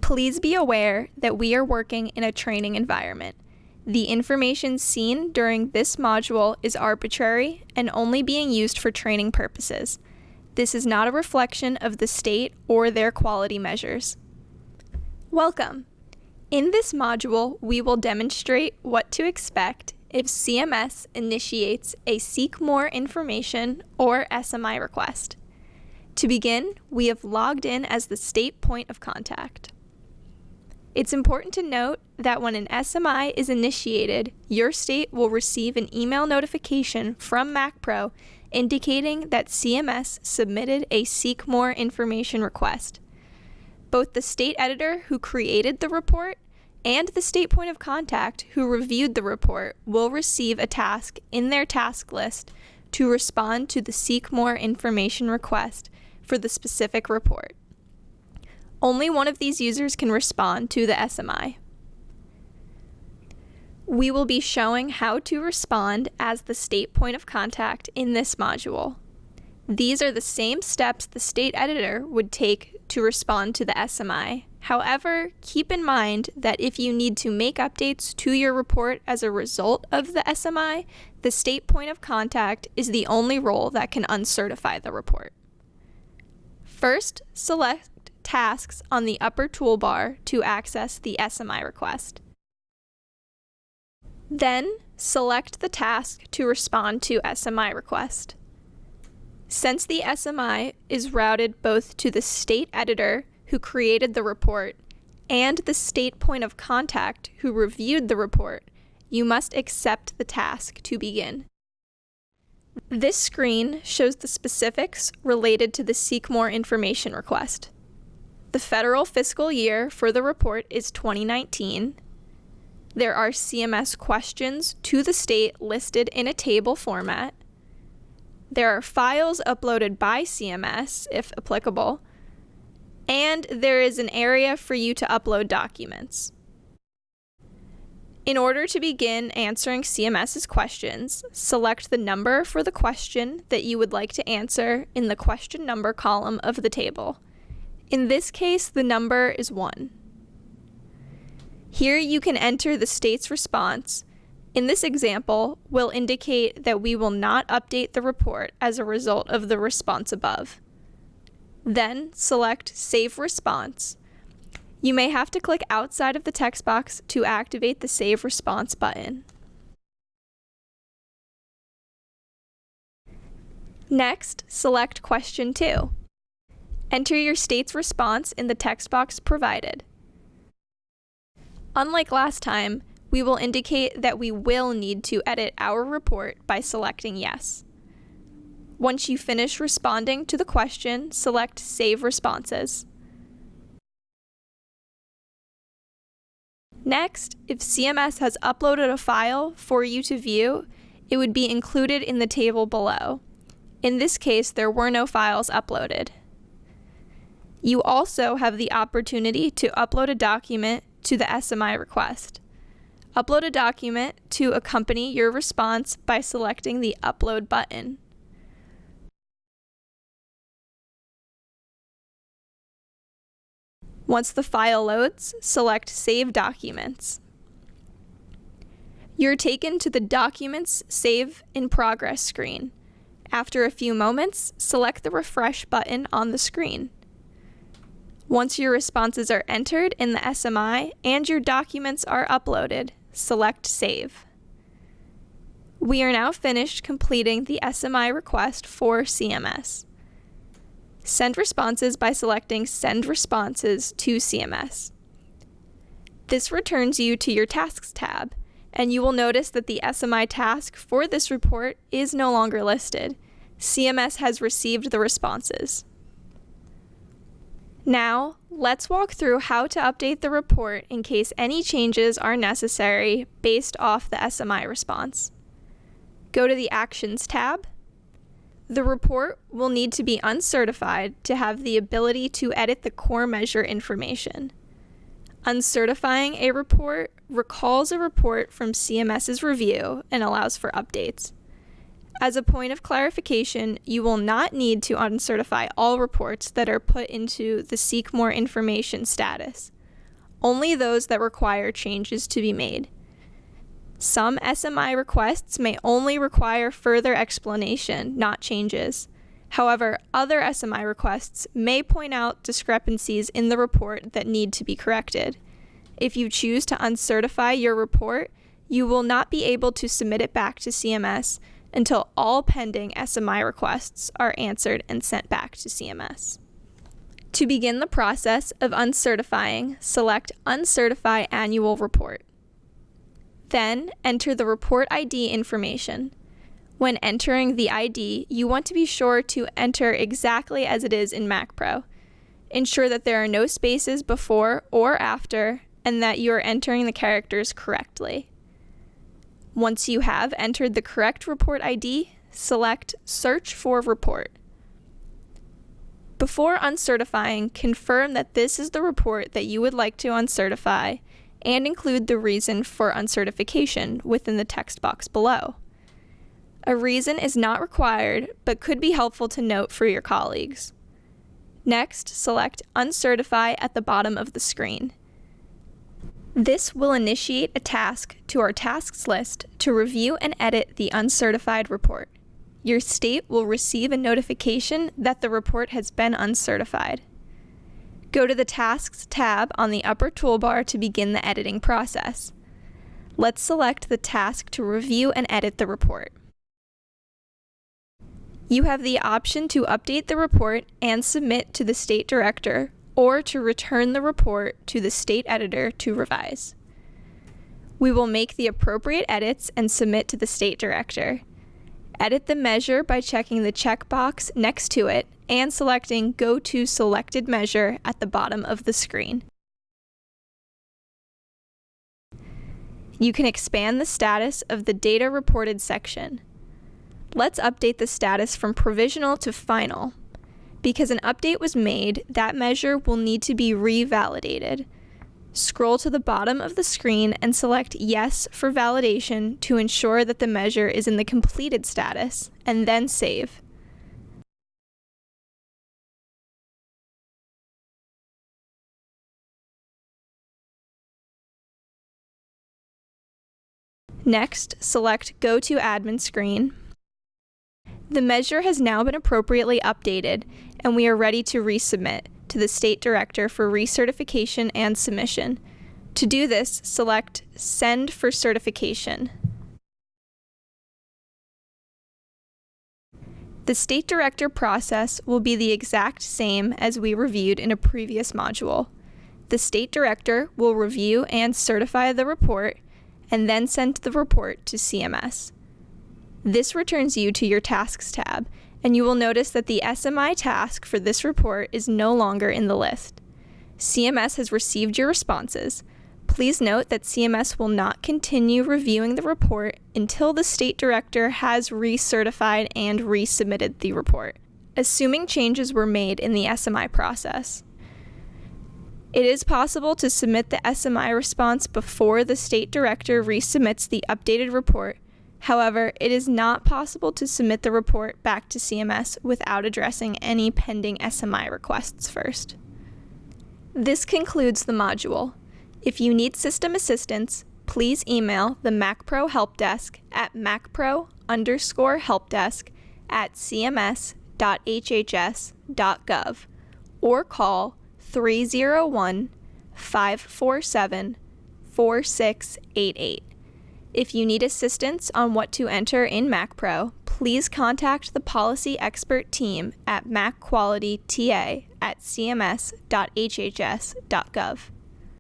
Please be aware that we are working in a training environment. The information seen during this module is arbitrary and only being used for training purposes. This is not a reflection of the state or their quality measures. Welcome! In this module, we will demonstrate what to expect if CMS initiates a Seek More Information or SMI request. To begin, we have logged in as the state point of contact. It's important to note that when an SMI is initiated, your state will receive an email notification from MACPro indicating that CMS submitted a Seek More Information request. Both the state editor who created the report and the state point of contact who reviewed the report will receive a task in their task list to respond to the Seek More Information request for the specific report. Only one of these users can respond to the SMI. We will be showing how to respond as the state point of contact in this module. These are the same steps the state editor would take to respond to the SMI. However, keep in mind that if you need to make updates to your report as a result of the SMI, the state point of contact is the only role that can uncertify the report. First, select Tasks on the upper toolbar to access the SMI request. Then, select the task to respond to SMI request. Since the SMI is routed both to the state editor who created the report and the state point of contact who reviewed the report, you must accept the task to begin. This screen shows the specifics related to the Seek More Information request. The federal fiscal year for the report is 2019. There are CMS questions to the state listed in a table format. There are files uploaded by CMS, if applicable, and there is an area for you to upload documents. In order to begin answering CMS's questions, select the number for the question that you would like to answer in the question number column of the table. In this case, the number is 1. Here you can enter the state's response. In this example, we'll indicate that we will not update the report as a result of the response above. Then select Save Response. You may have to click outside of the text box to activate the Save Response button. Next, select Question 2. Enter your state's response in the text box provided. Unlike last time, we will indicate that we will need to edit our report by selecting Yes. Once you finish responding to the question, select Save Responses. Next, if CMS has uploaded a file for you to view, it would be included in the table below. In this case, there were no files uploaded. You also have the opportunity to upload a document to the SMI request. Upload a document to accompany your response by selecting the Upload button. Once the file loads, select Save Documents. You're taken to the Documents Save in Progress screen. After a few moments, select the Refresh button on the screen. Once your responses are entered in the SMI and your documents are uploaded, select Save. We are now finished completing the SMI request for CMS. Send responses by selecting Send Responses to CMS. This returns you to your Tasks tab, and you will notice that the SMI task for this report is no longer listed. CMS has received the responses. Now, let's walk through how to update the report in case any changes are necessary based off the SMI response. Go to the Actions tab. The report will need to be uncertified to have the ability to edit the core measure information. Uncertifying a report recalls a report from CMS's review and allows for updates. As a point of clarification, you will not need to uncertify all reports that are put into the Seek More Information status. only those that require changes to be made. Some SMI requests may only require further explanation, not changes. However, other SMI requests may point out discrepancies in the report that need to be corrected. If you choose to uncertify your report, you will not be able to submit it back to CMS until all pending SMI requests are answered and sent back to CMS. To begin the process of uncertifying, select Uncertify Annual Report. Then, enter the report ID information. When entering the ID, you want to be sure to enter exactly as it is in MACPro. Ensure that there are no spaces before or after, and that you are entering the characters correctly. Once you have entered the correct report ID, select Search for Report. Before uncertifying, confirm that this is the report that you would like to uncertify, and include the reason for uncertification within the text box below. A reason is not required, but could be helpful to note for your colleagues. Next, select Uncertify at the bottom of the screen. This will initiate a task to our tasks list to review and edit the uncertified report. Your state will receive a notification that the report has been uncertified. Go to the Tasks tab on the upper toolbar to begin the editing process. Let's select the task to review and edit the report. You have the option to update the report and submit to the state director, or to return the report to the state editor to revise. We will make the appropriate edits and submit to the state director. Edit the measure by checking the checkbox next to it and selecting Go to Selected Measure at the bottom of the screen. You can expand the status of the Data Reported section. Let's update the status from provisional to final. Because an update was made, that measure will need to be revalidated. Scroll to the bottom of the screen and select Yes for validation to ensure that the measure is in the completed status, and then save. Next, select Go to Admin Screen. The measure has now been appropriately updated, and we are ready to resubmit to the state director for recertification and submission. To do this, select Send for Certification. The state director process will be the exact same as we reviewed in a previous module. The state director will review and certify the report, and then send the report to CMS. This returns you to your Tasks tab, and you will notice that the SMI task for this report is no longer in the list. CMS has received your responses. Please note that CMS will not continue reviewing the report until the state director has recertified and resubmitted the report, assuming changes were made in the SMI process. It is possible to submit the SMI response before the state director resubmits the updated report. However, it is not possible to submit the report back to CMS without addressing any pending SMI requests first. This concludes the module. If you need system assistance, please email the MACPro help desk at macpro_helpdesk@cms.hhs.gov or call 301-547-4688. If you need assistance on what to enter in MACPro, please contact the policy expert team at macqualityta@cms.hhs.gov.